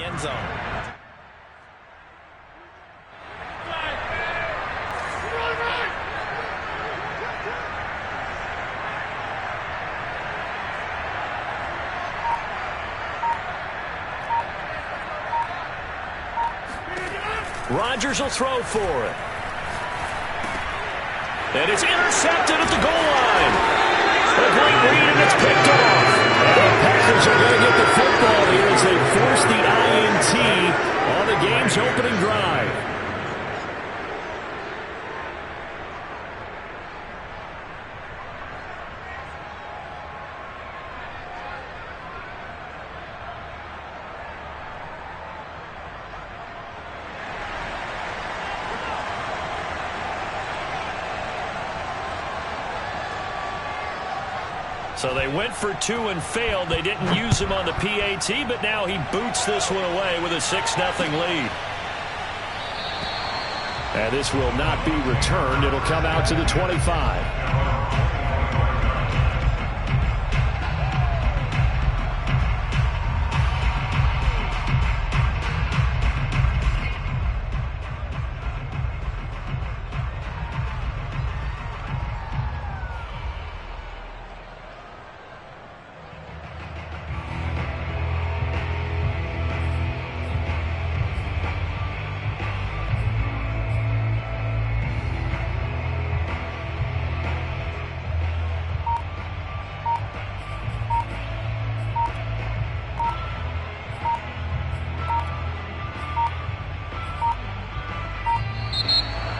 end zone. Rodgers will throw for it. And it's intercepted at the goal line. A great read, and it's picked off. And the Packers are going to get the football here as they force the INT on the game's opening drive. So they went for two and failed. They didn't use him on the PAT, but now he boots this one away with a 6-0 lead. And this will not be returned. It'll come out to the 25.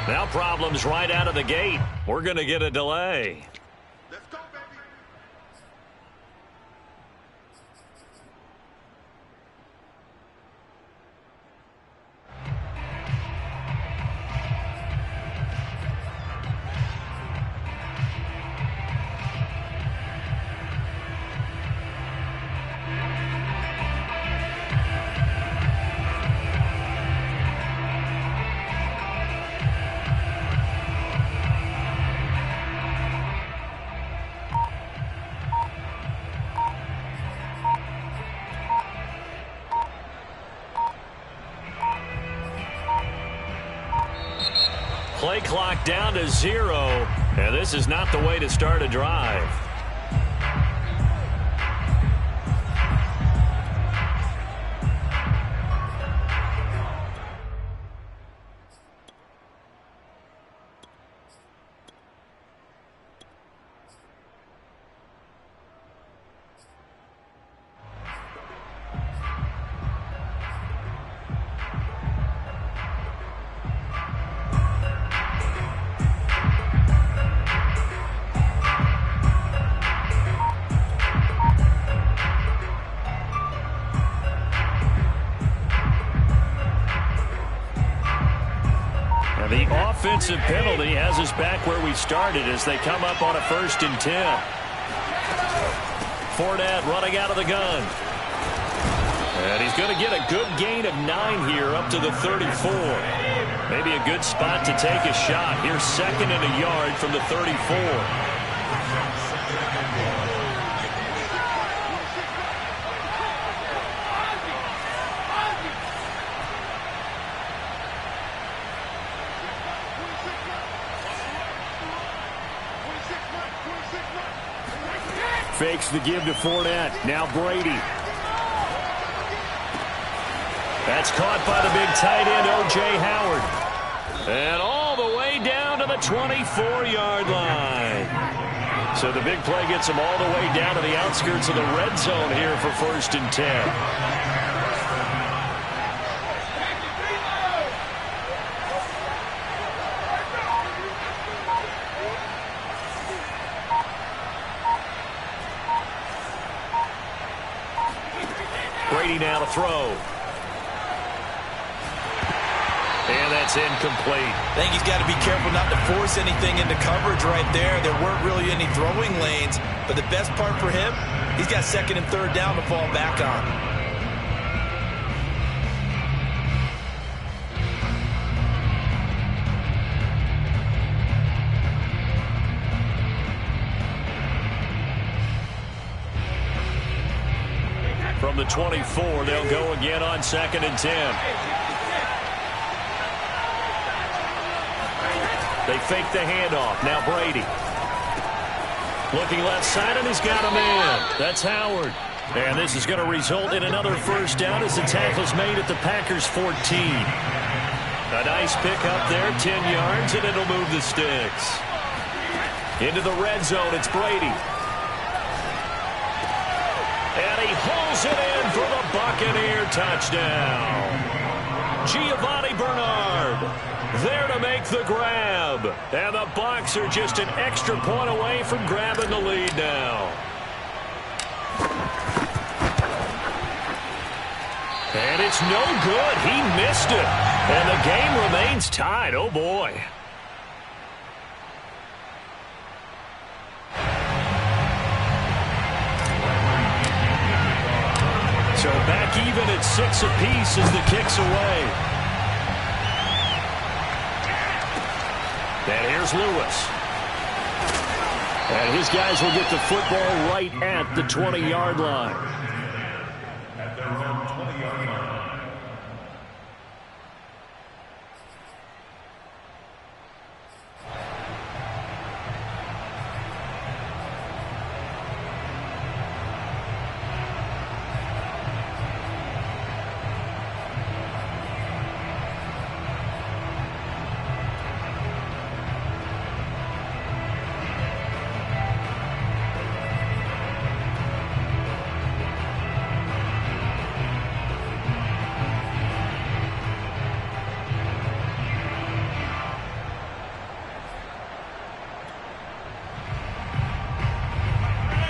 Now problems right out of the gate. We're going to get a delay. Let's go, baby. Play clock down to 0, and this is not the way to start a drive. The offensive penalty has us back where we started as they come up on a 1st and 10. Fournette running out of the gun. And he's going to get a good gain of 9 here up to the 34. Maybe a good spot to take a shot. Here's 2nd and a yard from the 34. Fakes the give to Fournette. Now Brady. That's caught by the big tight end, O.J. Howard. And all the way down to the 24-yard line. So the big play gets him all the way down to the outskirts of the red zone here for 1st and 10. Brady now to throw. And that's incomplete. I think he's got to be careful not to force anything into coverage right there. There weren't really any throwing lanes, but the best part for him, he's got 2nd and 3rd down to fall back on. From the the 24. They'll go again on 2nd and 10. They fake the handoff. Now Brady. Looking left side, and he's got a man. That's Howard. And this is going to result in another first down as the tackle's made at the Packers' 14. A nice pick up there, 10 yards, and it'll move the sticks. Into the red zone, it's Brady. And he hauls it in for the Buccaneer touchdown. Giovanni Bernard there to make the grab. And the Bucs are just an extra point away from grabbing the lead now. And it's no good. He missed it. And the game remains tied. Oh, boy. So back even at 6 apiece as the kick's away. And here's Lewis. And his guys will get the football right at the 20-yard line. At their own 20-yard line.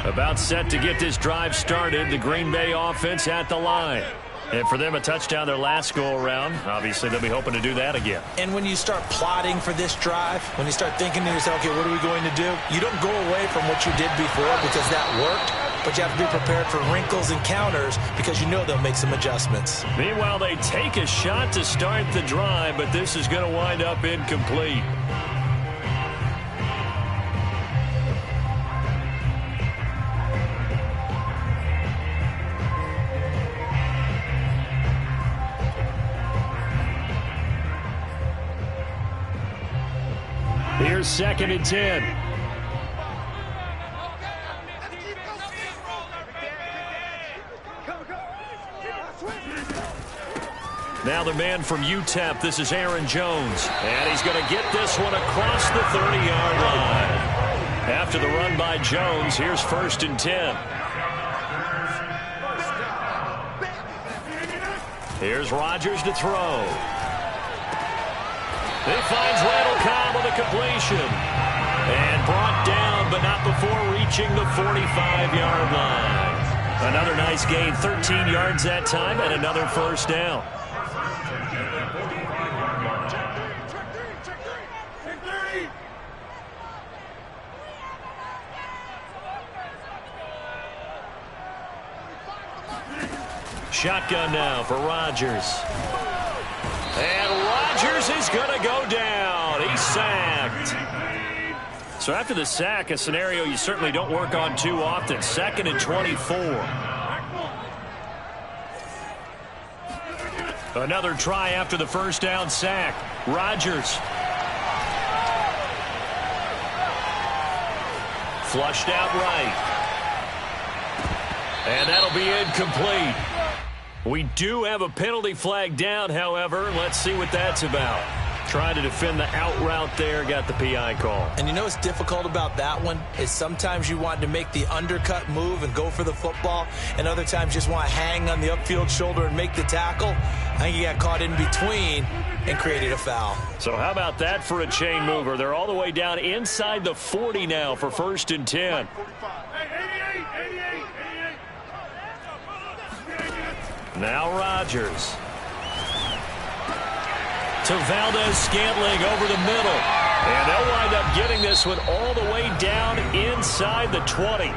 About set to get this drive started. The Green Bay offense at the line. And for them, a touchdown their last go-around. Obviously, they'll be hoping to do that again. And when you start plotting for this drive, when you start thinking to yourself, okay, what are we going to do? You don't go away from what you did before because that worked, but you have to be prepared for wrinkles and counters because you know they'll make some adjustments. Meanwhile, they take a shot to start the drive, but this is going to wind up incomplete. Here's 2nd and 10. Now the man from UTEP, this is Aaron Jones. And he's going to get this one across the 30-yard line. After the run by Jones, here's 1st and 10. Here's Rodgers to throw. He finds Randall Cobb with a completion. And brought down, but not before reaching the 45-yard line. Another nice gain, 13 yards that time, and another first down. Shotgun now for Rodgers. And Rodgers is going to go down. He's sacked. So after the sack, a scenario you certainly don't work on too often. 2nd and 24. Another try after the first down sack. Rodgers. Flushed out right. And that'll be incomplete. We do have a penalty flag down, however. Let's see what that's about. Trying to defend the out route there, got the PI call. And you know what's difficult about that one is sometimes you want to make the undercut move and go for the football, and other times just want to hang on the upfield shoulder and make the tackle. I think he got caught in between and created a foul. So how about that for a chain mover? They're all the way down inside the 40 now for 1st and 10. Now Rodgers. To Valdez-Scantling over the middle. And they'll wind up getting this one all the way down inside the 20.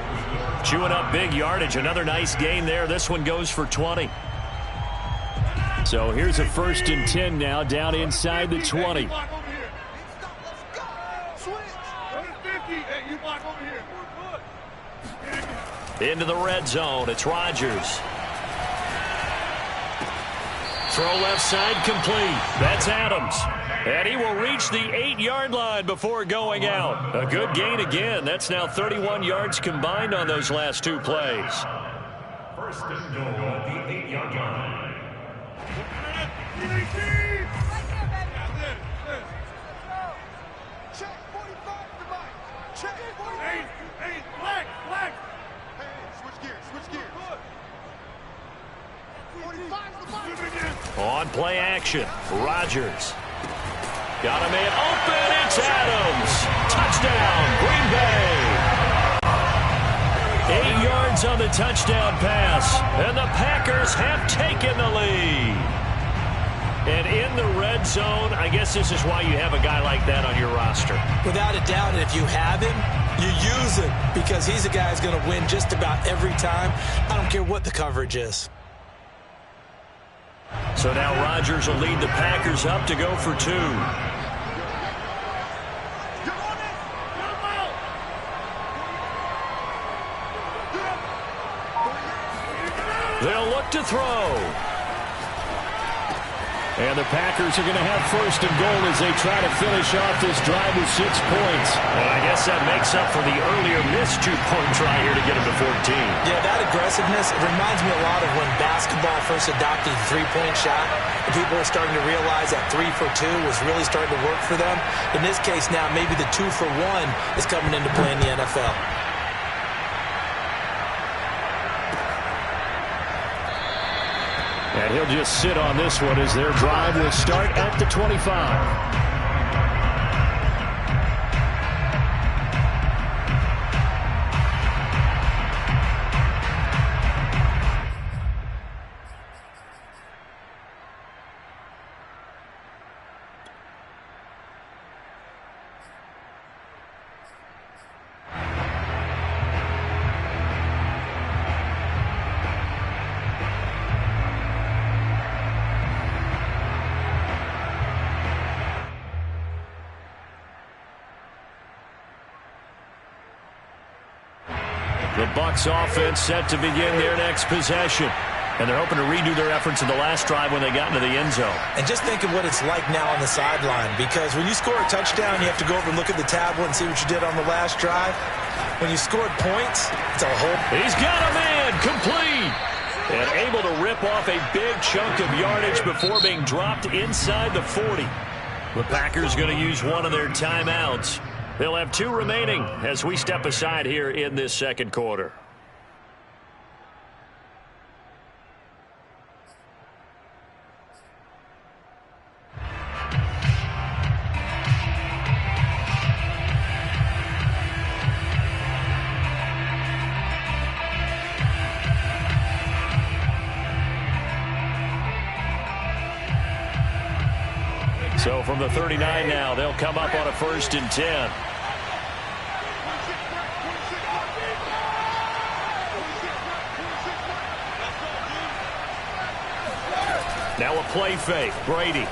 Chewing up big yardage. Another nice gain there. This one goes for 20. So here's a 1st and 10 now down inside the 20. Into the red zone. It's Rodgers. Throw left side complete. That's Adams. And he will reach the 8-yard line before going out. A good gain again. That's now 31 yards combined on those last two plays. First and goal at the 8-yard line. Check 45 to Mike. Check 45. Hey, black. Hey, switch gears. 45 to Mike. On play action, Rodgers. Got a man open. It's Adams. Touchdown, Green Bay. 8 yards on the touchdown pass. And the Packers have taken the lead. And in the red zone, I guess this is why you have a guy like that on your roster. Without a doubt, and if you have him, you use him because he's a guy who's going to win just about every time. I don't care what the coverage is. So now Rodgers will lead the Packers up to go for 2. They'll look to throw. And the Packers are going to have first and goal as they try to finish off this drive with 6 points. And I guess that makes up for the earlier missed 2-point try here to get them to 14. Yeah, that aggressiveness, it reminds me a lot of when basketball first adopted the three-point shot. And people were starting to realize that 3 for 2 was really starting to work for them. In this case now, maybe the 2 for 1 is coming into play in the NFL. And he'll just sit on this one as their drive will start at the 25. The Bucs offense set to begin their next possession. And they're hoping to redo their efforts in the last drive when they got into the end zone. And just think of what it's like now on the sideline, because when you score a touchdown, you have to go over and look at the tablet and see what you did on the last drive. When you scored points, it's a whole... He's got a man, complete. And able to rip off a big chunk of yardage before being dropped inside the 40. The Packers going to use one of their timeouts. They'll have 2 remaining as we step aside here in this second quarter. So from the 39 now, they'll come up on a 1st and 10. Now a play fake. Brady.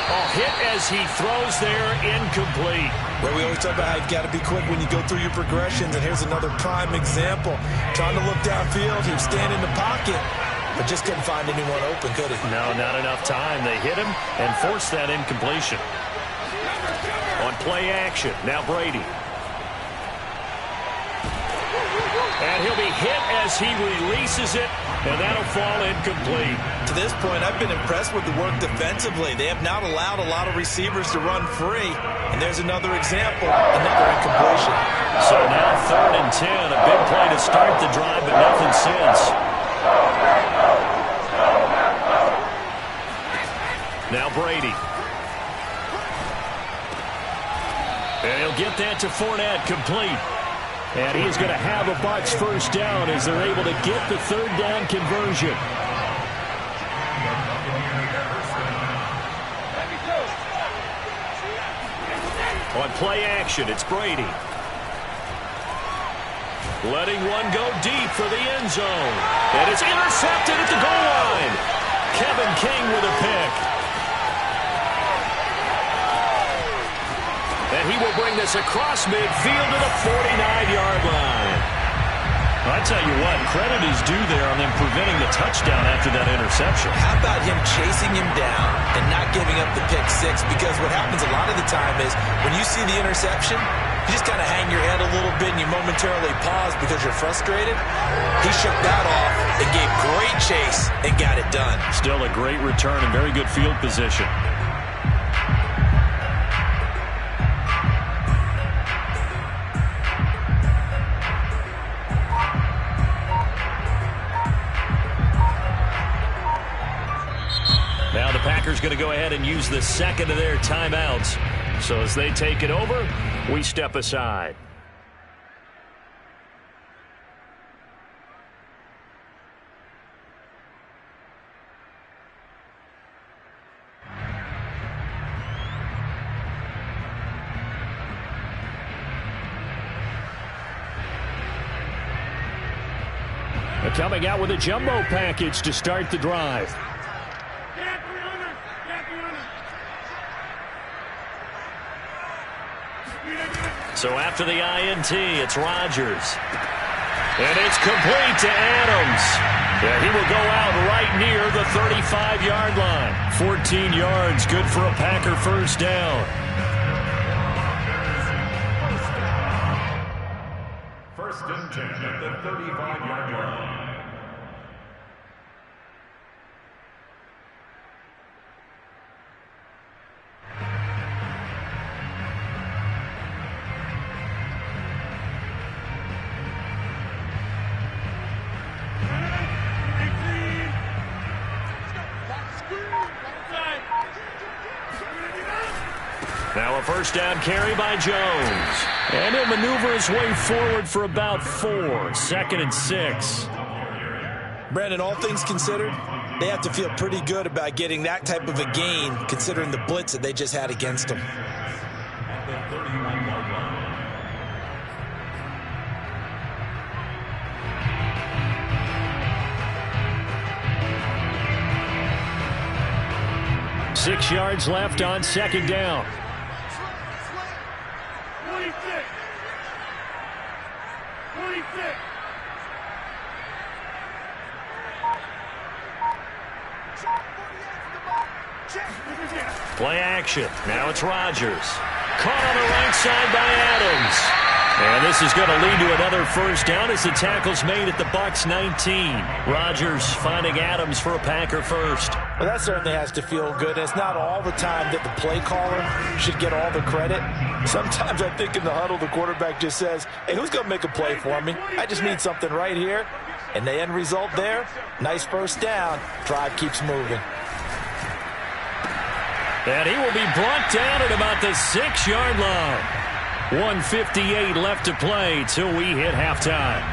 Oh, hit as he throws there, incomplete. Well, we always talk about how you've got to be quick when you go through your progressions, and here's another prime example. Trying to look downfield, he was standing in the pocket, but just couldn't find anyone open, could he? No, not enough time. They hit him and forced that incompletion. On play action, now Brady. And he'll be hit as he releases it, and that'll fall incomplete. To this point, I've been impressed with the work defensively. They have not allowed a lot of receivers to run free. And there's another example, another incompletion. So now 3rd and 10, a big play to start the drive, but nothing since. Now Brady. And he'll get that to Fournette, complete. And he is going to have a Bucs first down as they're able to get the 3rd down conversion. On play action, it's Brady. Letting one go deep for the end zone. And it's intercepted at the goal line. Kevin King with a pick. And he will bring this across midfield to the 49-yard line. I tell you what, credit is due there on them preventing the touchdown after that interception. How about him chasing him down and not giving up the pick six? Because what happens a lot of the time is when you see the interception, you just kind of hang your head a little bit and you momentarily pause because you're frustrated. He shook that off and gave great chase and got it done. Still a great return and very good field position. Now the Packers going to go ahead and use the second of their timeouts. So as they take it over, we step aside. They're coming out with a jumbo package to start the drive. So after the INT, it's Rodgers. And it's complete to Adams. Yeah, he will go out right near the 35-yard line. 14 yards, good for a Packer first down. First and 10 at the 35-yard line. Now a first down carry by Jones. And he'll maneuver his way forward for about 4. 2nd and 6. Brandon, all things considered, they have to feel pretty good about getting that type of a gain considering the blitz that they just had against them. At the 31-yard line. 6 yards left on second down. 26. Play action. Now it's Rodgers. Caught on the right side by Adams. And this is going to lead to another first down as the tackle's made at the Bucs 19. Rodgers finding Adams for a Packer first. Well, that certainly has to feel good. It's not all the time that the play caller should get all the credit. Sometimes I think in the huddle, the quarterback just says, hey, who's going to make a play for me? I just need something right here. And the end result there, nice first down. Drive keeps moving. And he will be brought down at about the 6-yard line. 1:58 left to play till we hit halftime.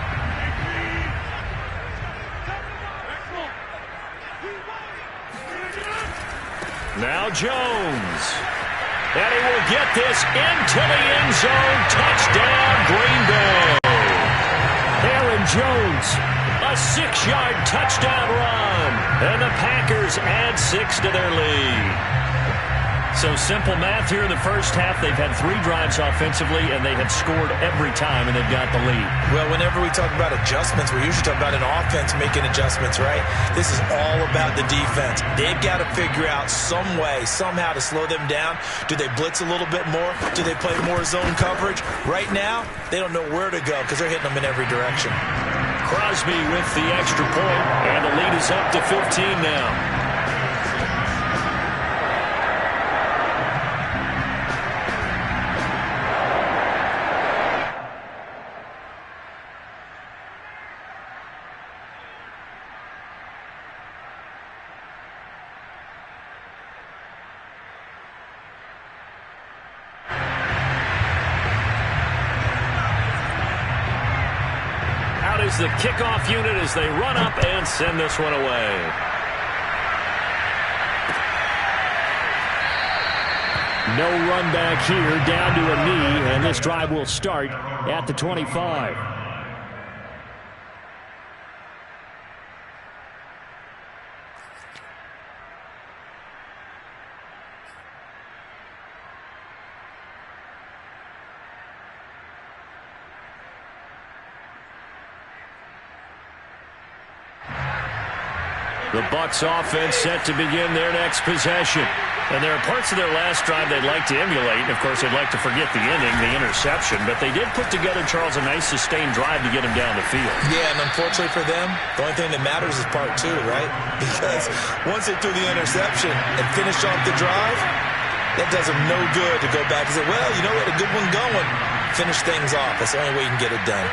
Now Jones. And he will get this into the end zone. Touchdown, Green Bay. Aaron Jones, a 6-yard touchdown run. And the Packers add 6 to their lead. So simple math here in the first half. They've had 3 drives offensively, and they have scored every time, and they've got the lead. Well, whenever we talk about adjustments, we usually talk about an offense making adjustments, right? This is all about the defense. They've got to figure out some way, somehow to slow them down. Do they blitz a little bit more? Do they play more zone coverage? Right now, they don't know where to go because they're hitting them in every direction. Crosby with the extra point, and the lead is up to 15 now. The kickoff unit as they run up and send this one away. No run back here, down to a knee, and this drive will start at the 25. The Bucs offense set to begin their next possession. And there are parts of their last drive they'd like to emulate. And, of course, they'd like to forget the inning, the interception. But they did put together, Charles, a nice sustained drive to get him down the field. Yeah, and unfortunately for them, the only thing that matters is part two, right? Because once they threw the interception and finished off the drive, that does them no good to go back and say, well, you know, we had a good one going. Finish things off. That's the only way you can get it done.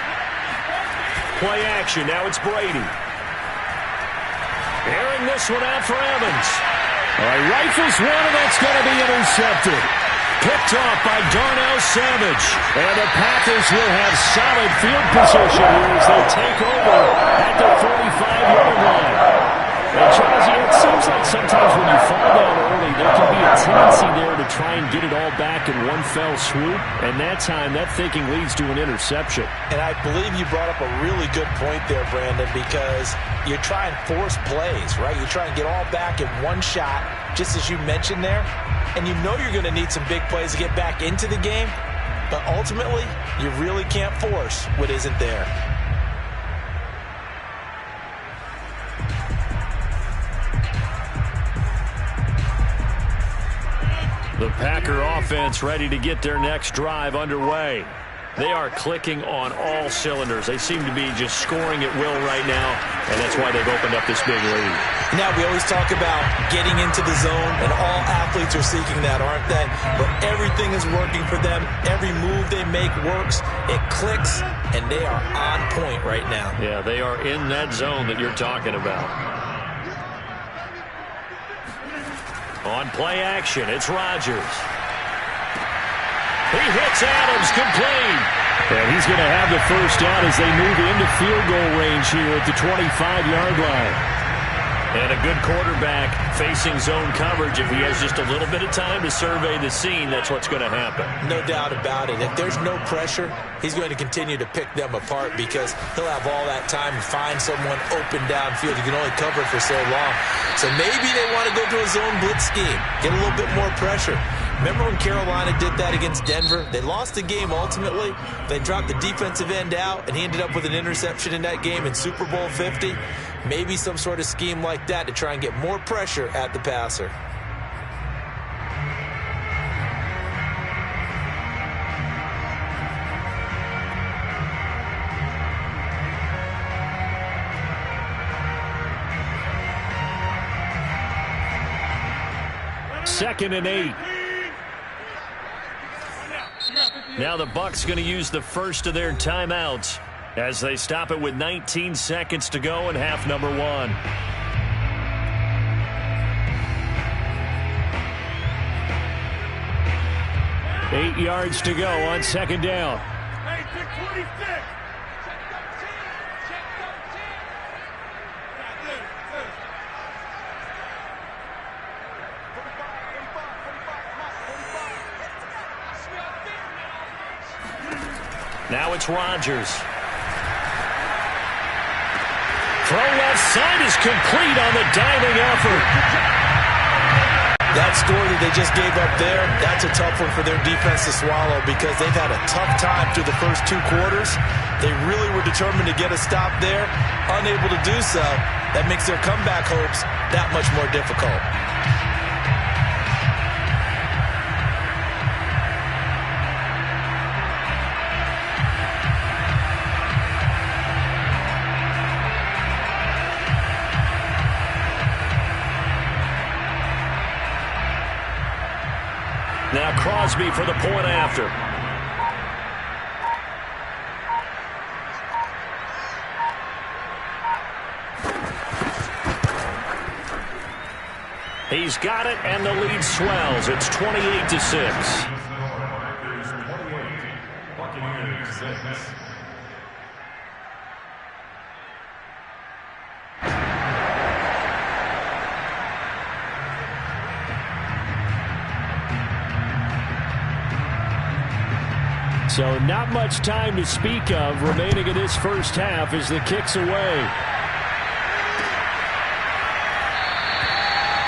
Play action. Now it's Brady. Airing this one out for Evans. All right, rifles one, and that's going to be intercepted. Picked off by Darnell Savage. And the Packers will have solid field position here as they take over at the 45-yard line. And Charles, it seems like sometimes when you fall down early, there can be a tendency there to try and get it all back in one fell swoop. And that time, that thinking leads to an interception. And I believe you brought up a really good point there, Brandon, because you try and force plays, right? You try and get all back in one shot, just as you mentioned there. And you know you're going to need some big plays to get back into the game. But ultimately, you really can't force what isn't there. The Packer offense ready to get their next drive underway. They are clicking on all cylinders. They seem to be just scoring at will right now, and that's why they've opened up this big lead. Now, we always talk about getting into the zone, and all athletes are seeking that, aren't they? But everything is working for them. Every move they make works. It clicks, and they are on point right now. Yeah, they are in that zone that you're talking about. On play action, it's Rodgers. He hits Adams, complete. And he's going to have the first down as they move into field goal range here at the 25-yard line. And a good quarterback facing zone coverage. If he has just a little bit of time to survey the scene, that's what's going to happen. No doubt about it. If there's no pressure, he's going to continue to pick them apart because he'll have all that time to find someone open downfield. You can only cover it for so long. So maybe they want to go to a zone blitz scheme, get a little bit more pressure. Remember when Carolina did that against Denver? They lost the game ultimately. They dropped the defensive end out, and he ended up with an interception in that game in Super Bowl 50. Maybe some sort of scheme like that to try and get more pressure at the passer. Second and 8. Now the Bucs going to use the first of their timeouts as they stop it with 19 seconds to go in half number 1. Eight yards to go on second down. Hey, pick 26. Now it's Rodgers. Throw left side is complete on the diving effort. That score that they just gave up there, that's a tough one for their defense to swallow because they've had a tough time through the first two quarters. They really were determined to get a stop there, unable to do so. That makes their comeback hopes that much more difficult. Now Crosby for the point after. He's got it, and the lead swells. It's 28-6. Buccaneers 6. So not much time to speak of remaining in this first half as the kick's away.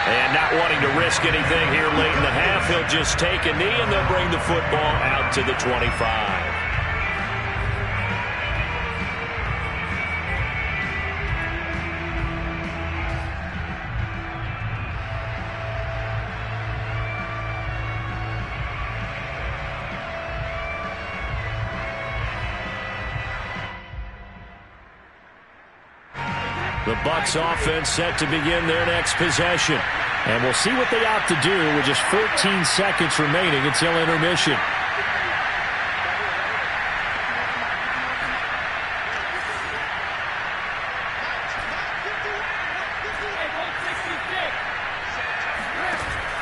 And not wanting to risk anything here late in the half, he'll just take a knee and they'll bring the football out to the 25. The Bucs offense set to begin their next possession. And we'll see what they opt to do with just 14 seconds remaining until intermission.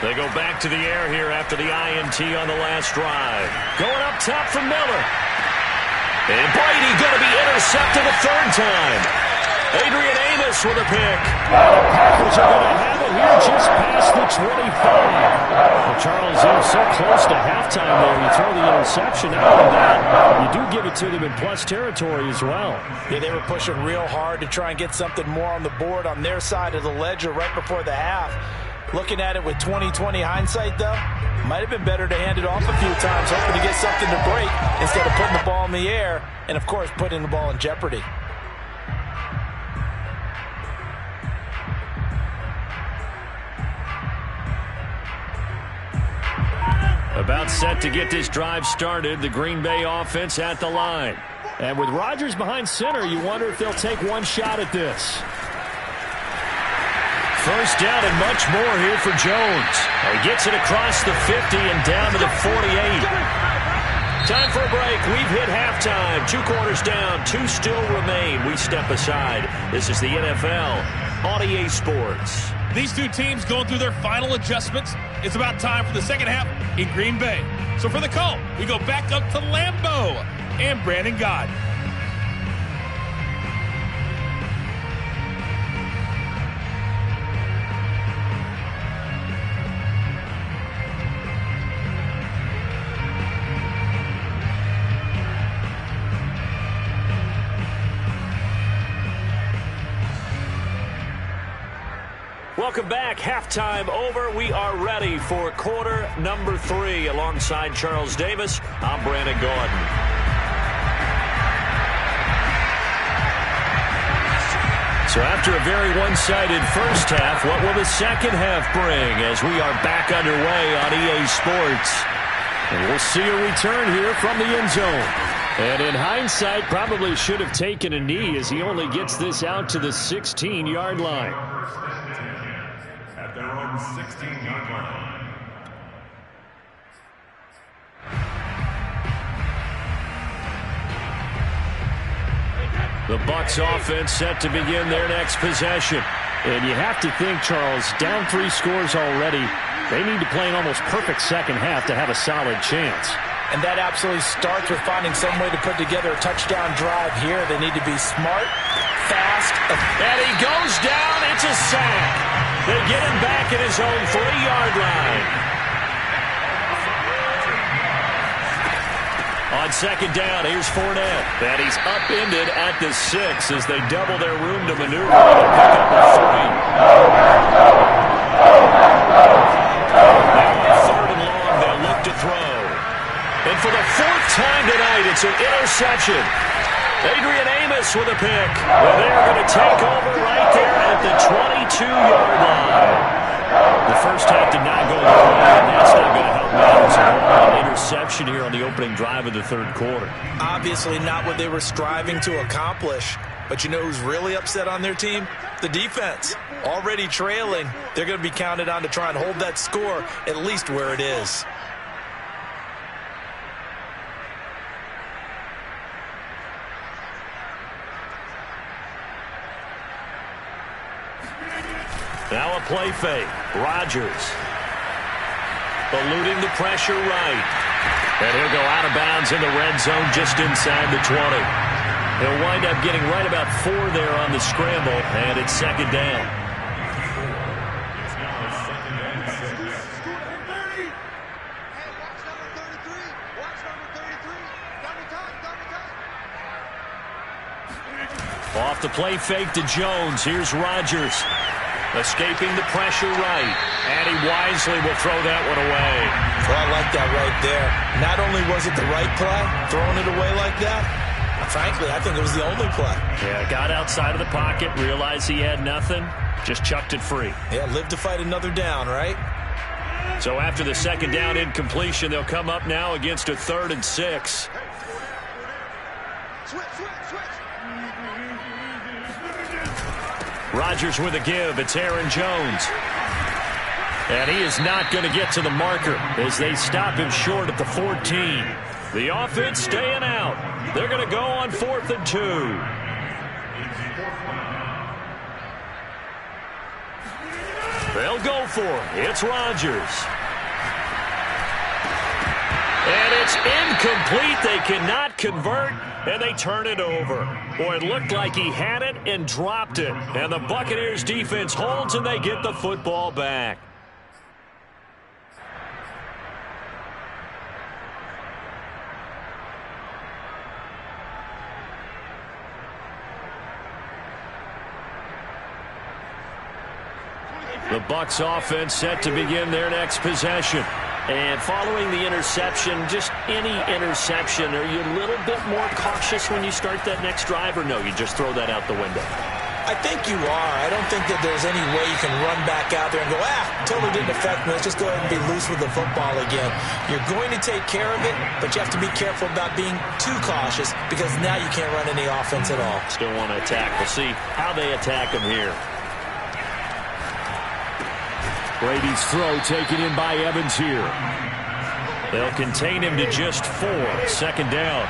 They go back to the air here after the INT on the last drive. Going up top for Miller. And Brady going to be intercepted a third time. Adrian Amos with a pick. The Packers are going to have it here just past the 25. Well, Charles, they're so close to halftime there. You throw the interception out of that. You do give it to them in plus territory as well. Yeah, they were pushing real hard to try and get something more on the board on their side of the ledger right before the half. Looking at it with 20/20 hindsight, though, might have been better to hand it off a few times, hoping to get something to break instead of putting the ball in the air and, of course, putting the ball in jeopardy. About set to get this drive started, the Green Bay offense at the line. And with Rodgers behind center, you wonder if they'll take one shot at this. First down and much more here for Jones. He gets it across the 50 and down to the 48. Time for a break. We've hit halftime. 2 quarters down. 2 still remain. We step aside. This is the NFL on EA Sports. These two teams going through their final adjustments. It's about time for the second half in Green Bay. So for the call, we go back up to Lambeau and Brandon Gott. Welcome back. Halftime over. We are ready for quarter number 3. Alongside Charles Davis, I'm Brandon Gordon. So after a very one-sided first half, what will the second half bring as we are back underway on EA Sports? And we'll see a return here from the end zone. And in hindsight, probably should have taken a knee as he only gets this out to the 16-yard line. At their own 16-yard line. The Bucs offense set to begin their next possession. And you have to think, Charles, down 3 scores already. They need to play an almost perfect second half to have a solid chance. And that absolutely starts with finding some way to put together a touchdown drive here. They need to be smart, fast. And he goes down. It's a sack. They get him back at his own 3-yard line. On second down, here's Fournette. And he's upended at the 6 as they double their room to maneuver and pick up a 3. Now on 3rd and long, they'll look to throw. And for the 4th time tonight, it's an interception. Adrian Amos with a pick. Well, they're going to take over right there at the 22-yard line. The first half did not go the way, and that's not going to help matters at all. An interception here on the opening drive of the 3rd quarter. Obviously not what they were striving to accomplish. But you know who's really upset on their team? The defense. Already trailing. They're going to be counted on to try and hold that score at least where it is. Now a play fake. Rodgers eluding the pressure right. And he'll go out of bounds in the red zone just inside the 20. He'll wind up getting right about 4 there on the scramble, and it's 2nd down. Off the play fake to Jones. Here's Rodgers. Escaping the pressure right. And he wisely will throw that one away. Well, I like that right there. Not only was it the right play, throwing it away like that, frankly, I think it was the only play. Yeah, got outside of the pocket, realized he had nothing, just chucked it free. Yeah, live to fight another down, right? So after the 2nd down incompletion, they'll come up now against a 3rd and 6. Rodgers with a give. It's Aaron Jones. And he is not going to get to the marker as they stop him short at the 14. The offense staying out. They're going to go on 4th and 2. They'll go for it. It's Rodgers. And it's incomplete. They cannot convert, and they turn it over. Boy, it looked like he had it and dropped it. And the Buccaneers defense holds, and they get the football back. The Bucs offense set to begin their next possession. And following the interception, just any interception, are you a little bit more cautious when you start that next drive, or no, you just throw that out the window? I think you are. I don't think that there's any way you can run back out there and go, totally didn't affect me. Let's just go ahead and be loose with the football again. You're going to take care of it, but you have to be careful about being too cautious because now you can't run any offense at all. Still want to attack. We'll see how they attack him here. Brady's throw taken in by Evans here. They'll contain him to just 4. 2nd down.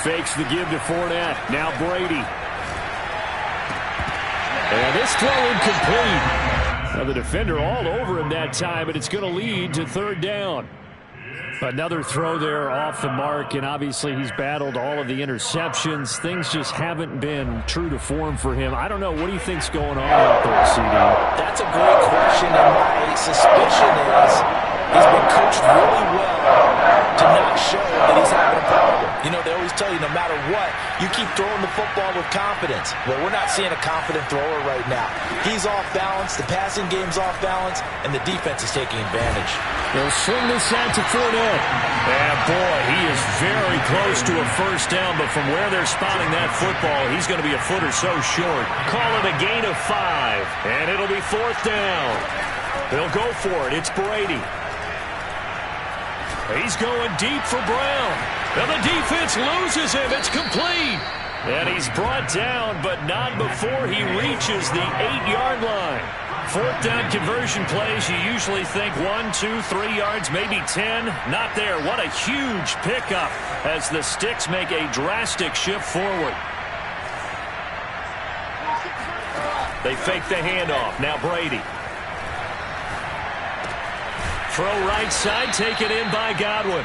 Fakes the give to Fournette. Now Brady. And this throw incomplete. Now the defender all over him that time, but it's going to lead to 3rd down. Another throw there off the mark, and obviously he's battled all of the interceptions. Things just haven't been true to form for him. I don't know. What do you think's going on out there, CD? That's a great question, and my suspicion is he's been coached really well to not show that he's having a problem. You know, they always tell you no matter what, you keep throwing the football with confidence. Well, we're not seeing a confident thrower right now. He's off balance, the passing game's off balance, and the defense is taking advantage. They'll swing this out to Fournette. And boy, he is very close to a 1st down, but from where they're spotting that football, he's going to be a foot or so short. Call it a gain of 5, and it'll be 4th down. They'll go for it. It's Brady. He's going deep for Brown. And the defense loses him. It's complete. And he's brought down, but not before he reaches the 8-yard line. 4th down conversion plays, you usually think 1, 2, 3 yards, maybe 10. Not there. What a huge pickup as the Sticks make a drastic shift forward. They fake the handoff. Now Brady. Throw right side, taken in by Godwin.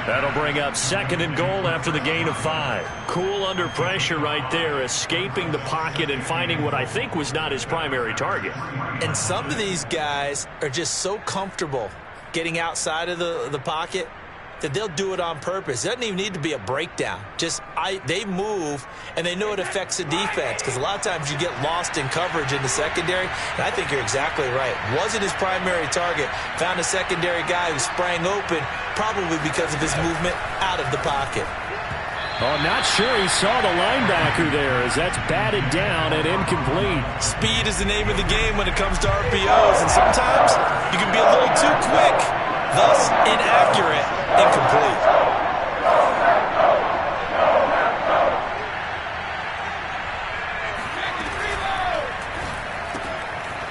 That'll bring up 2nd and goal after the gain of 5. Cool under pressure right there, escaping the pocket and finding what I think was not his primary target. And some of these guys are just so comfortable getting outside of the pocket that they'll do it on purpose. It doesn't even need to be a breakdown. They move, and they know it affects the defense because a lot of times you get lost in coverage in the secondary, and I think you're exactly right. Wasn't his primary target. Found a secondary guy who sprang open, probably because of his movement out of the pocket. Oh, not sure he saw the linebacker there as that's batted down and incomplete. Speed is the name of the game when it comes to RPOs, and sometimes you can be a little too quick, thus inaccurate, incomplete.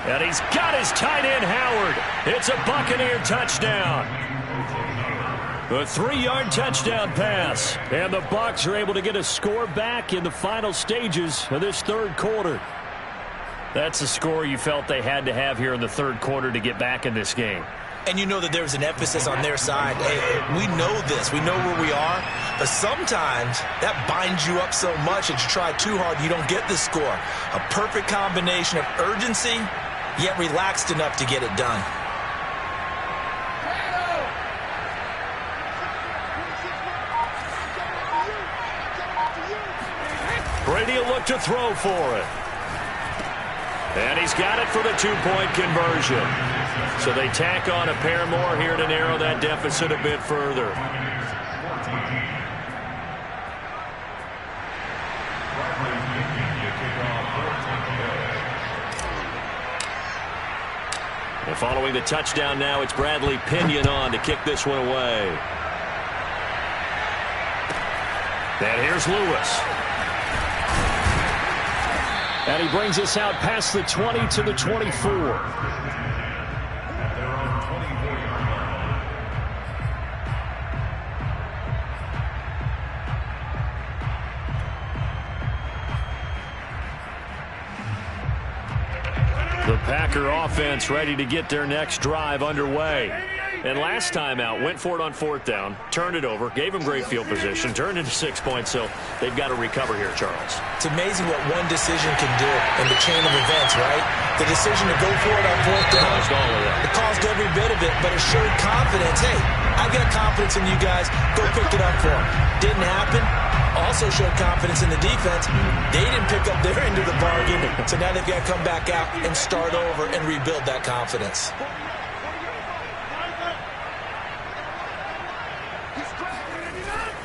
And he's got his tight end, Howard. It's a Buccaneer touchdown. A 3-yard touchdown pass. And the Bucs are able to get a score back in the final stages of this 3rd quarter. That's a score you felt they had to have here in the 3rd quarter to get back in this game. And you know that there's an emphasis on their side. Hey, we know this. We know where we are. But sometimes that binds you up so much that you try too hard, you don't get the score. A perfect combination of urgency, yet relaxed enough to get it done. Brady will look to throw for it. And he's got it for the 2-point conversion. So they tack on a pair more here to narrow that deficit a bit further. And following the touchdown now, it's Bradley Pinion on to kick this one away. And here's Lewis. And he brings us out past the 20 to the 24. The Packer offense ready to get their next drive underway. And last time out, went for it on 4th down, turned it over, gave him great field position, turned into 6 points, so they've got to recover here, Charles. It's amazing what one decision can do in the chain of events, right? The decision to go for it on 4th down, it caused every bit of it, but it showed confidence. Hey, I've got confidence in you guys. Go pick it up for them. Didn't happen. Also showed confidence in the defense. They didn't pick up their end of the bargain, so now they've got to come back out and start over and rebuild that confidence.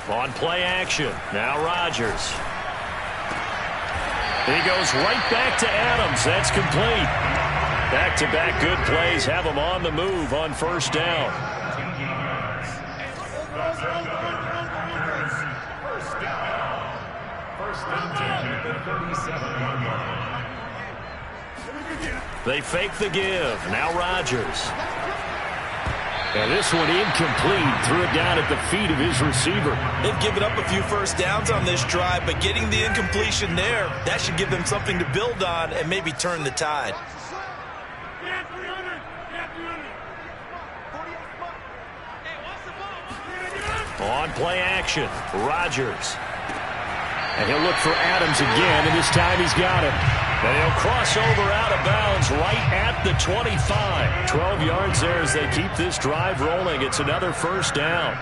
On play action, now Rodgers. He goes right back to Adams. That's complete. Back-to-back good plays have him on the move on 1st down. They fake the give. Now Rodgers. And this one incomplete. Threw it down at the feet of his receiver. They've given up a few first downs on this drive, but getting the incompletion there, that should give them something to build on and maybe turn the tide. On play action, Rodgers. And he'll look for Adams again, and this time he's got him. And he'll cross over out of bounds right at the 25. 12 yards there as they keep this drive rolling. It's another 1st down.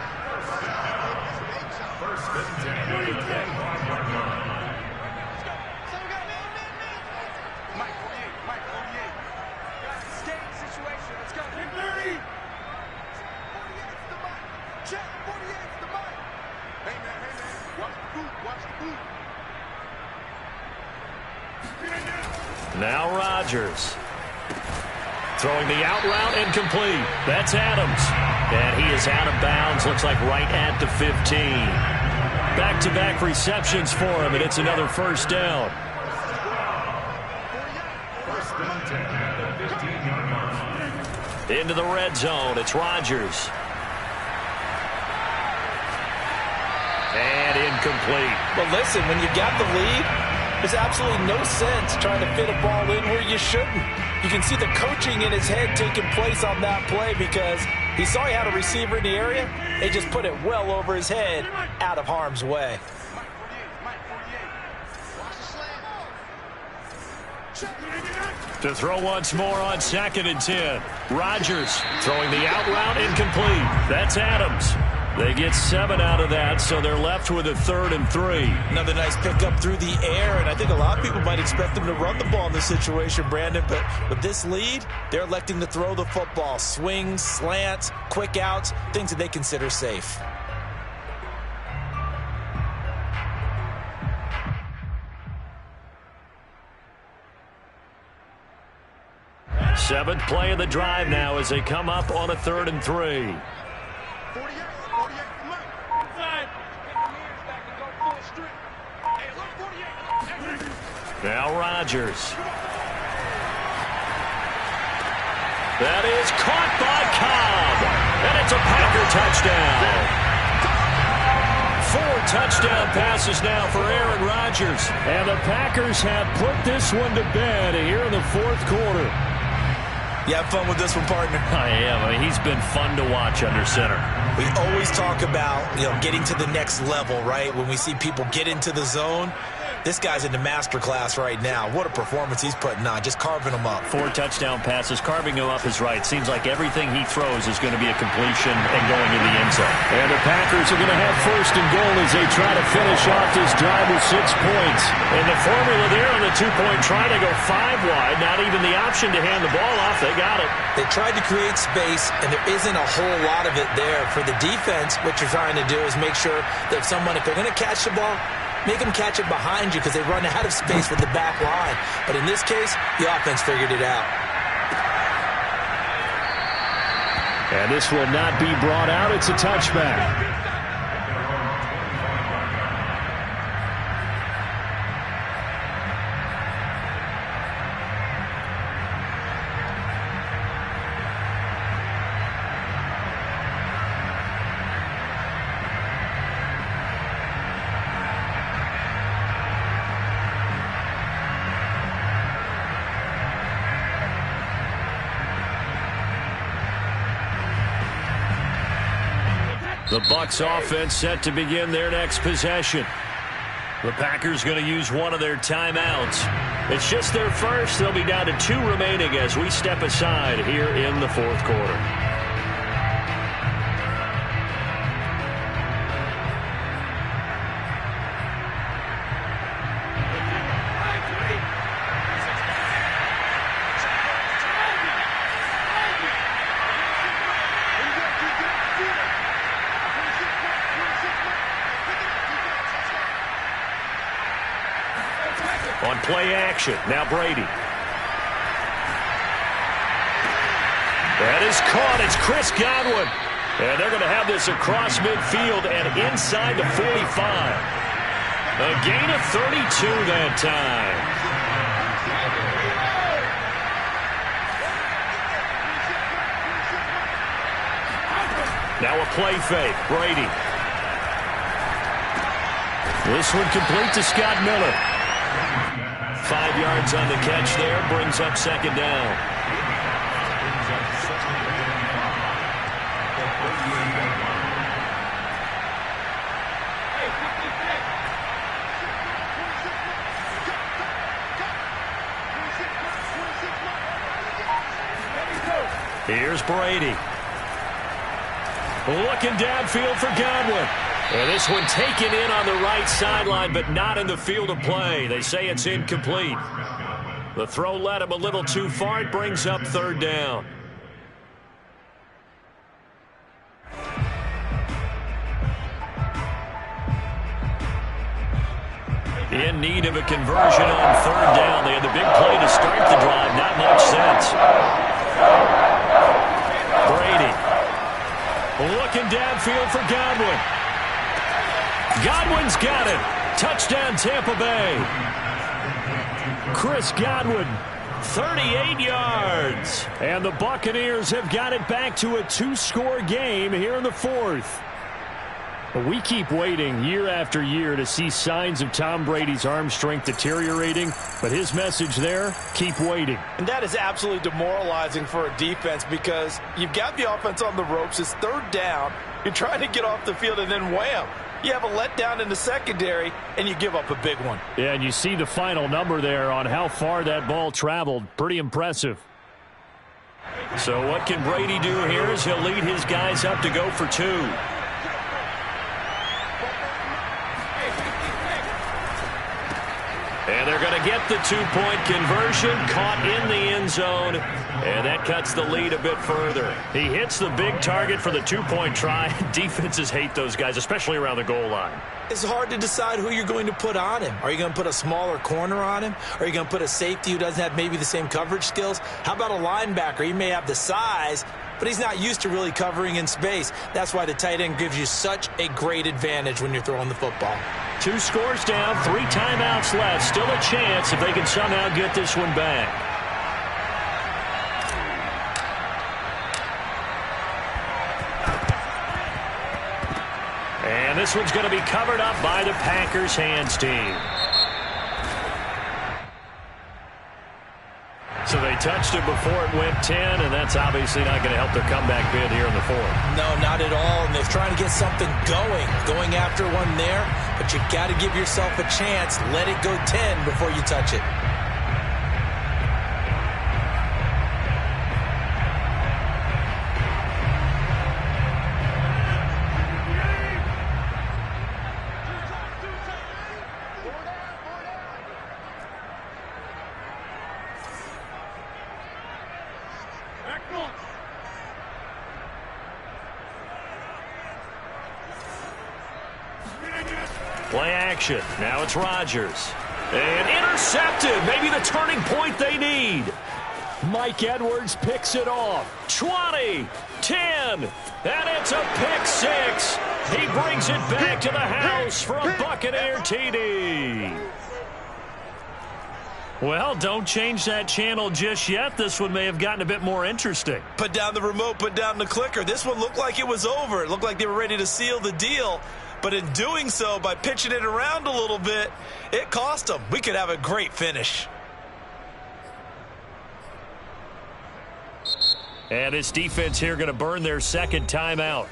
Now Rodgers. Throwing the out route incomplete. That's Adams. And he is out of bounds. Looks like right at the 15. Back-to-back receptions for him, and it's another 1st down. Into the red zone. It's Rodgers. And incomplete. Well, listen, when you got the lead, there's absolutely no sense trying to fit a ball in where you shouldn't. You can see the coaching in his head taking place on that play because he saw he had a receiver in the area. They just put it well over his head, out of harm's way. To throw once more on 2nd and 10. Rodgers throwing the out route incomplete. That's Adams. They get 7 out of that, so they're left with a 3rd and 3. Another nice pickup through the air, and I think a lot of people might expect them to run the ball in this situation, Brandon, but with this lead, they're electing to throw the football. Swings, slants, quick outs, things that they consider safe. Seventh play of the drive now as they come up on a 3rd and 3. Now Rodgers. That is caught by Cobb. And it's a Packer touchdown. 4 touchdown passes now for Aaron Rodgers. And the Packers have put this one to bed here in the 4th quarter. You have fun with this one, partner? I am. I mean, he's been fun to watch under center. We always talk about, getting to the next level, right? When we see people get into the zone, this guy's in the master class right now. What a performance he's putting on, just carving them up. 4 touchdown passes. Carving him up is right. Seems like everything he throws is going to be a completion and going in the end zone. And the Packers are going to have 1st and goal as they try to finish off this drive with 6 points. And the formula there on the 2-point try to go 5 wide. Not even the option to hand the ball off. They got it. They tried to create space, and there isn't a whole lot of it there. For the defense, what you're trying to do is make sure that someone, if they're going to catch the ball, make them catch it behind you because they run out of space with the back line. But in this case, the offense figured it out. And this will not be brought out. It's a touchback. The Bucs offense set to begin their next possession. The Packers going to use one of their timeouts. It's just their first. They'll be down to 2 remaining as we step aside here in the fourth quarter. On play action, now Brady. That is caught. It's Chris Godwin. And they're going to have this across midfield and inside the 45. A gain of 32 that time. Now a play fake. Brady. This one complete to Scott Miller. 5 yards on the catch there, brings up second down. Here's Brady. Looking downfield for Godwin. And this one taken in on the right sideline, but not in the field of play. They say it's incomplete. The throw led him a little too far. It brings up third down. In need of a conversion on third down. They had the big play to start the drive. Not much sense. Brady. Looking downfield for Godwin. Godwin's got it. Touchdown, Tampa Bay. Chris Godwin, 38 yards. And the Buccaneers have got it back to a 2-score game here in the fourth. We keep waiting year after year to see signs of Tom Brady's arm strength deteriorating, but his message there, keep waiting. And that is absolutely demoralizing for a defense because you've got the offense on the ropes. It's third down. You're trying to get off the field, and then wham, you have a letdown in the secondary, and you give up a big one. Yeah, and you see the final number there on how far that ball traveled. Pretty impressive. So what can Brady do here as he'll lead his guys up to go for 2. And they're going to get the 2-point conversion, caught in the end zone, and that cuts the lead a bit further. He hits the big target for the 2-point try. Defenses hate those guys, especially around the goal line. It's hard to decide who you're going to put on him. Are you going to put a smaller corner on him? Are you going to put a safety who doesn't have maybe the same coverage skills? How about a linebacker? He may have the size, but he's not used to really covering in space. That's why the tight end gives you such a great advantage when you're throwing the football. 2 scores down, 3 timeouts left. Still a chance if they can somehow get this one back. And this one's going to be covered up by the Packers hands team. So they touched it before it went 10, and that's obviously not going to help their comeback bid here in the fourth. No, not at all. And they're trying to get something going after one there. But you got to give yourself a chance. Let it go 10 before you touch it. Play action. Now it's Rodgers. And intercepted. Maybe the turning point they need. Mike Edwards picks it off. 20, 10, and it's a pick 6. He brings it back to the house for a Buccaneer TD. Well, don't change that channel just yet. This one may have gotten a bit more interesting. Put down the remote, put down the clicker. This one looked like it was over. It looked like they were ready to seal the deal. But in doing so, by pitching it around a little bit, it cost them. We could have a great finish. And this defense here going to burn their second timeout.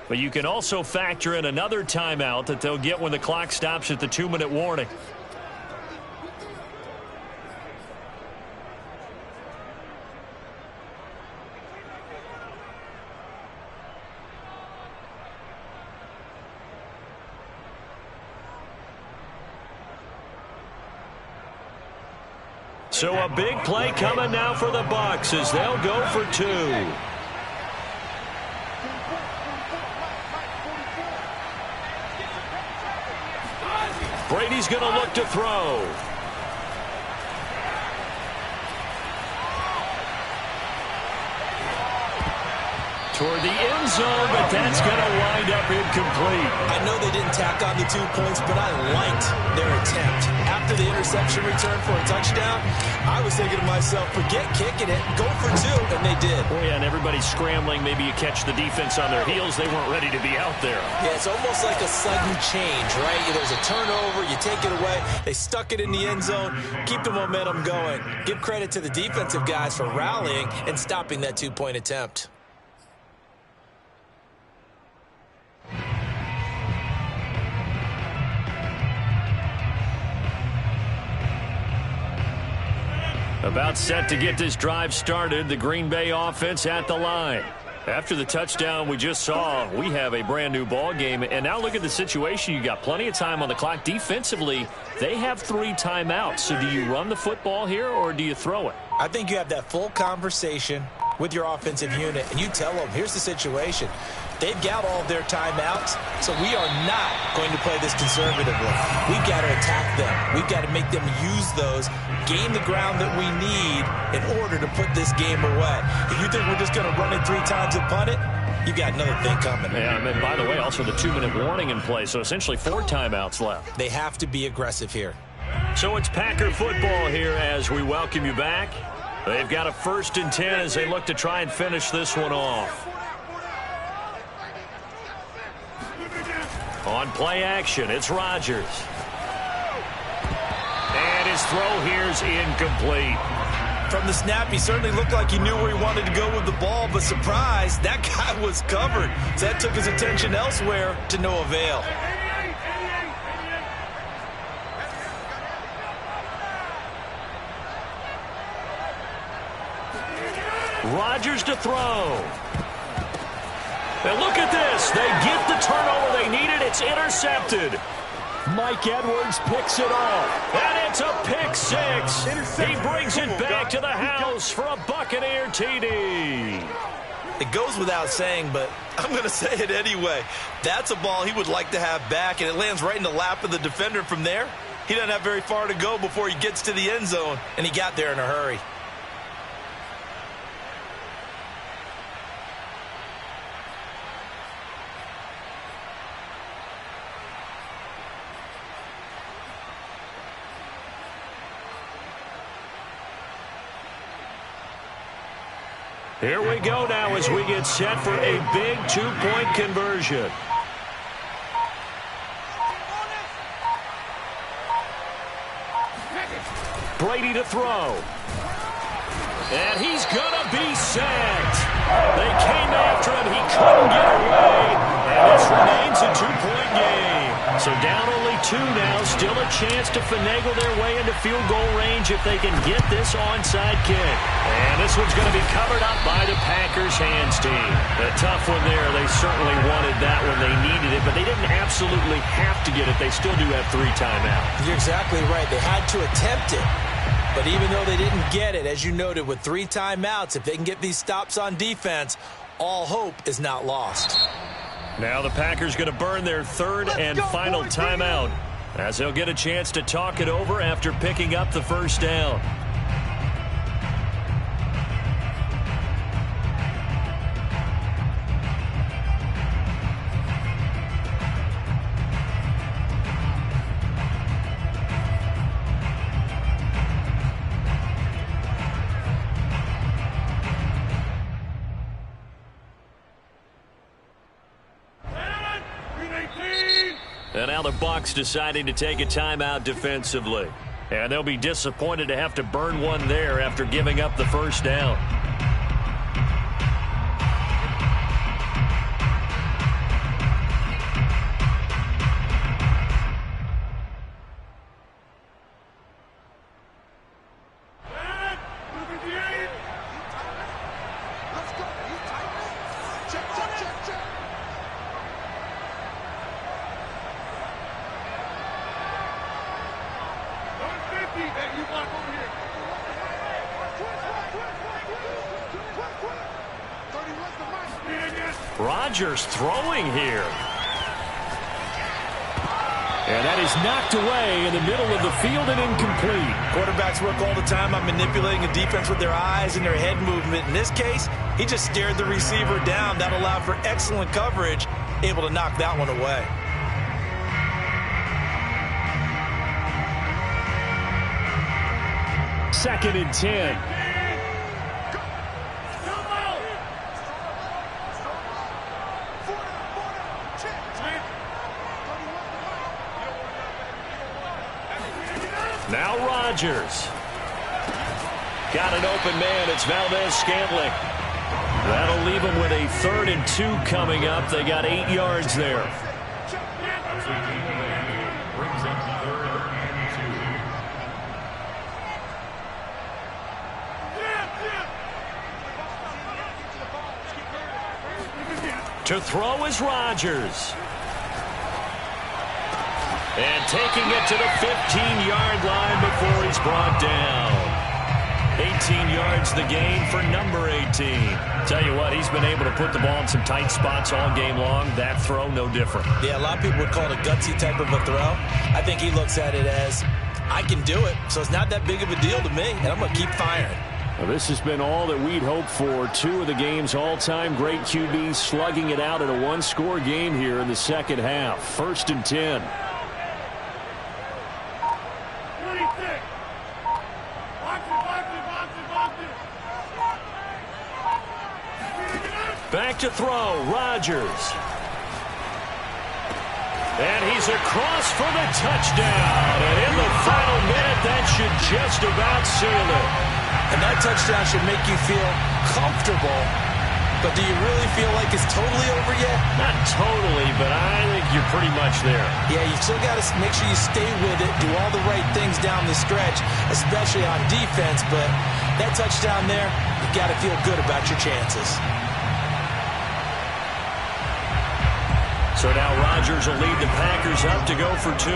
But you can also factor in another timeout that they'll get when the clock stops at the 2-minute warning. So a big play coming now for the Bucs as they'll go for 2. Brady's going to look to throw. Toward the end zone, but that's going to wind up incomplete. I know they didn't tack on the 2 points, but I liked their attempt. After the interception return for a touchdown, I was thinking to myself, forget kicking it, go for 2, and they did. Oh, yeah, and everybody's scrambling. Maybe you catch the defense on their heels. They weren't ready to be out there. Yeah, it's almost like a sudden change, right? There's a turnover, you take it away. They stuck it in the end zone. Keep the momentum going. Give credit to the defensive guys for rallying and stopping that 2-point attempt. About set to get this drive started, the Green Bay offense at the line. After the touchdown we just saw, we have a brand new ball game. And now look at the situation. You got plenty of time on the clock. Defensively, they have 3 timeouts. So do you run the football here or do you throw it? I think you have that full conversation with your offensive unit, and you tell them, here's the situation. They've got all of their timeouts, so we are not going to play this conservatively. We've got to attack them. We've got to make them use those, gain the ground that we need in order to put this game away. If you think we're just going to run it 3 times and punt it, you got another thing coming. Yeah, and by the way, also the 2-minute warning in play, so essentially 4 timeouts left. They have to be aggressive here. So it's Packer football here as we welcome you back. They've got a 1st and 10 as they look to try and finish this one off. On play action, it's Rodgers. And his throw here's incomplete. From the snap, he certainly looked like he knew where he wanted to go with the ball, but surprise, that guy was covered. So that took his attention elsewhere to no avail. Rodgers to throw. And look at this. They get the turnover they needed. It's intercepted. Mike Edwards picks it off. And it's a pick 6. He brings it back to the house for a Buccaneer TD. It goes without saying, but I'm going to say it anyway. That's a ball he would like to have back, and it lands right in the lap of the defender from there. He doesn't have very far to go before he gets to the end zone, and he got there in a hurry. Here we go now as we get set for a big 2-point conversion. Brady to throw. And he's going to be sacked. They came after him. He couldn't get away. And this remains a 2-point game. So down only 2 now. Still a chance to finagle their way into field goal range if they can get this onside kick. And this one's going to be covered up by the Packers hands team. A tough one there. They certainly wanted that when they needed it, but they didn't absolutely have to get it. They still do have 3 timeouts. You're exactly right. They had to attempt it. But even though they didn't get it, as you noted, with 3 timeouts, if they can get these stops on defense, all hope is not lost. Now the Packers going to burn their 3rd and final timeout as they'll get a chance to talk it over after picking up the 1st down. And now the Bucs deciding to take a timeout defensively. And they'll be disappointed to have to burn one there after giving up the 1st down. deep. Hey, you block over here. Rodgers throwing here. And that is knocked away in the middle of the field and incomplete. Quarterbacks work all the time on manipulating a defense with their eyes and their head movement. In this case, he just stared the receiver down. That allowed for excellent coverage, able to knock that one away. Second and 10. Now Rodgers. Got an open man. It's Valdez-Scantling. That'll leave them with a 3rd and 2 coming up. They got 8 yards there. Brings up 3rd and 2. To throw is Rodgers. And taking it to the 15-yard line before he's brought down. 18 yards the gain for number 18. Tell you what, he's been able to put the ball in some tight spots all game long. That throw, no different. Yeah, a lot of people would call it a gutsy type of a throw. I think he looks at it as, I can do it, so it's not that big of a deal to me, and I'm going to keep firing. Well, this has been all that we'd hoped for. 2 of the game's all-time great QBs slugging it out in a one-score game here in the second half. 1st and 10. Back to throw, Rodgers. And he's across for the touchdown. And in the final minute, that should just about seal it. And that touchdown should make you feel comfortable. But do you really feel like it's totally over yet? Not totally, but I think you're pretty much there. Yeah, you still got to make sure you stay with it, do all the right things down the stretch, especially on defense. But that touchdown there, you got to feel good about your chances. So now Rodgers will lead the Packers up to go for 2.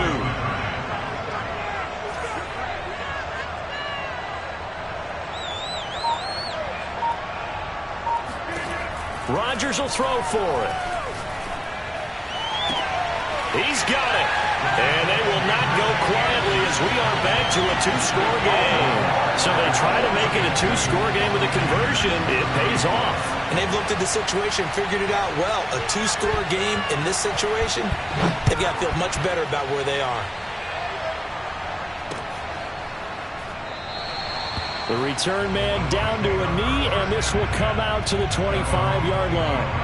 Rodgers will throw for it. He's got it. And they will not go quietly as we are back to a 2-score game. So they try to make it a 2-score game with a conversion. It pays off. And they've looked at the situation, figured it out well. A 2-score game in this situation, they've got to feel much better about where they are. The return man down to a knee, and this will come out to the 25-yard line.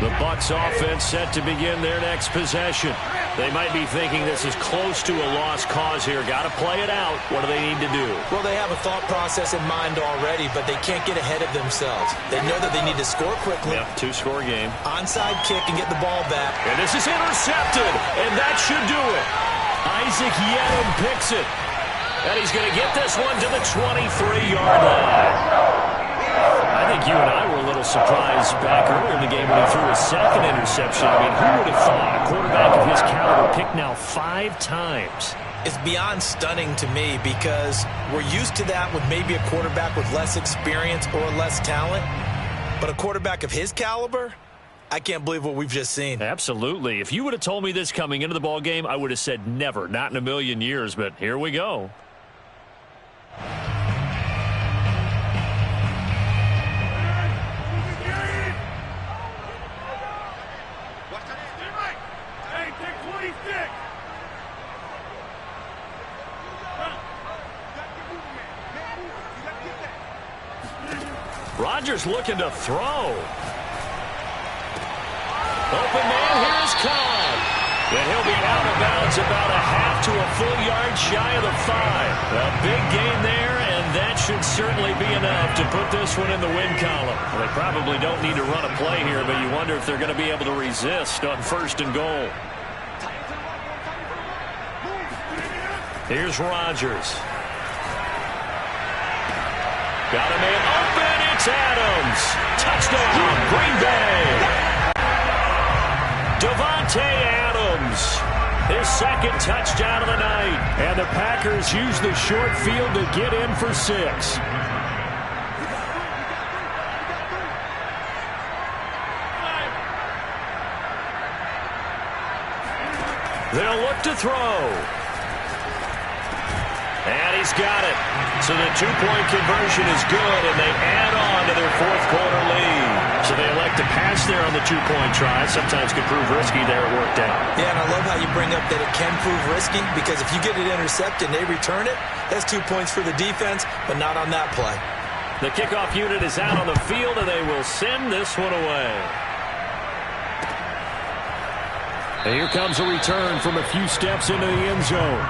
The Bucs offense set to begin their next possession. They might be thinking this is close to a lost cause here. Got to play it out. What do they need to do? Well, they have a thought process in mind already, but they can't get ahead of themselves. They know that they need to score quickly. Yep, 2-score game. Onside kick and get the ball back. And this is intercepted, and that should do it. Isaac Yedem picks it. And he's going to get this one to the 23-yard line. I think you and I were a little surprised back earlier in the game when he threw his 2nd interception. I mean, who would have thought a quarterback of his caliber picked now 5 times? It's beyond stunning to me because we're used to that with maybe a quarterback with less experience or less talent. But a quarterback of his caliber, I can't believe what we've just seen. Absolutely. If you would have told me this coming into the ball game, I would have said never, not in a million years. But here we go. Rodgers looking to throw. Open man, here's Cobb. And he'll be out of bounds about a half to a full yard shy of the 5. A big gain there, and that should certainly be enough to put this one in the win column. Well, they probably don't need to run a play here, but you wonder if they're going to be able to resist on 1st and goal. Here's Rodgers. Got a man open. It's Adams. Touchdown, Green Bay. Davante Adams. His second touchdown of the night. And the Packers use the short field to get in for 6. They'll look to throw. And he's got it. So the two-point conversion is good, and they add on to their fourth-quarter lead. So they elect to pass there on the two-point try. Sometimes could prove risky there. It worked out. Yeah, and I love how you bring up that it can prove risky, because if you get it intercepted and they return it, that's 2 points for the defense, but not on that play. The kickoff unit is out on the field, and they will send this one away. And here comes a return from a few steps into the end zone.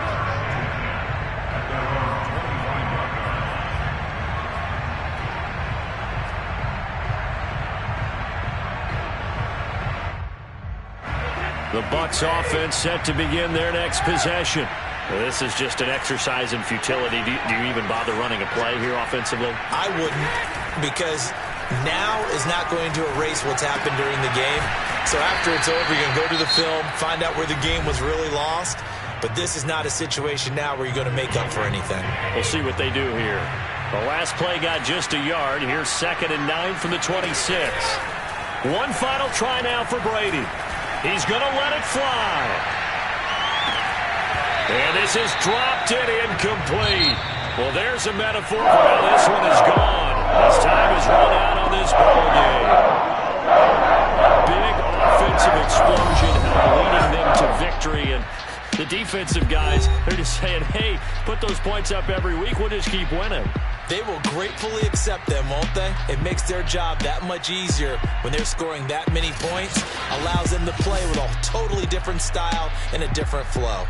The Bucs offense set to begin their next possession. Well, this is just an exercise in futility. Do you even bother running a play here offensively? I wouldn't, because now is not going to erase what's happened during the game. So after it's over, you're going to go to the film, find out where the game was really lost. But this is not a situation now where you're going to make up for anything. We'll see what they do here. The last play got just a yard. Here's 2nd and 9 from the 26. One final try now for Brady. He's going to let it fly. And this is dropped and incomplete. Well, there's a metaphor for how this one is gone. His time is run out on this ball game. Big offensive explosion leading them to victory. And the defensive guys, they're just saying, hey, put those points up every week. We'll just keep winning. They will gratefully accept them, won't they? It makes their job that much easier when they're scoring that many points. Allows them to play with a totally different style and a different flow.